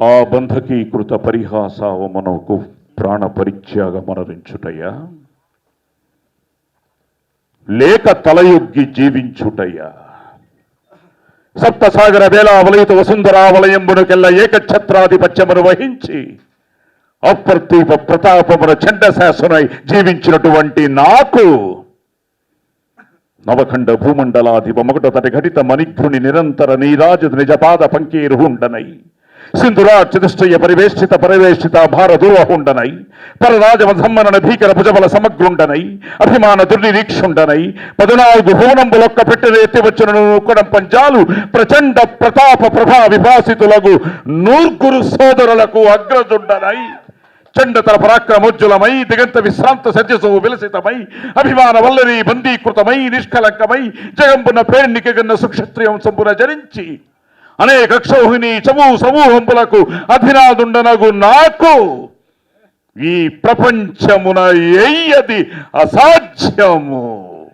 ఆ బంధకీకృత పరిహాసావమనకు ప్రాణ పరిత్యాగమనరించుటయ్యా, లేక తలయొగ్గి జీవించుటయ్యా? సప్తసాగర వేలావలయిత వసుంధరావలయంబునకెల్ల ఏకఛత్రాధిపత్యమును వహించి అప్రతీప ప్రతాపమున చండశాసనై జీవించినటువంటి నాకు నవఖండ భూమండలాధిప మొగటతటి ఘటిత మణిఘ్రుని నిరంతర నీరాజ నిజపాద పంకీరుహుండనై సింధురార్చితిష్టయ పరివేష్టిత పరివేష్టిత భారదూహుండనై పరరాజమధమ్మన భీకర భుజబల సమగ్రుండనై అభిమాన దుర్నిరీక్షుండనై 14 భువనంబులొక్క పెట్టెను ఎత్తివచ్చునను కొడం పంచాలు ప్రచండ ప్రతాప ప్రభా విభాసితులకు నూర్గురు సోదరులకు అగ్రజుండనై చండతర పరాక్రమోజ్వలమై దిగంత విశ్రాంత సజ్జసో విలసితమై అభిమాన వల్లరి బందీకృతమై నిష్కలంకమై జగంబున పేర్నికగన్న సుక్షత్రియం సంపున జరించి అనేక క్షోహిణి చమూ సమూహంబులకు అధినాదుండనగు నాకు ఈ ప్రపంచమున ఎయ్యది అసాధ్యము.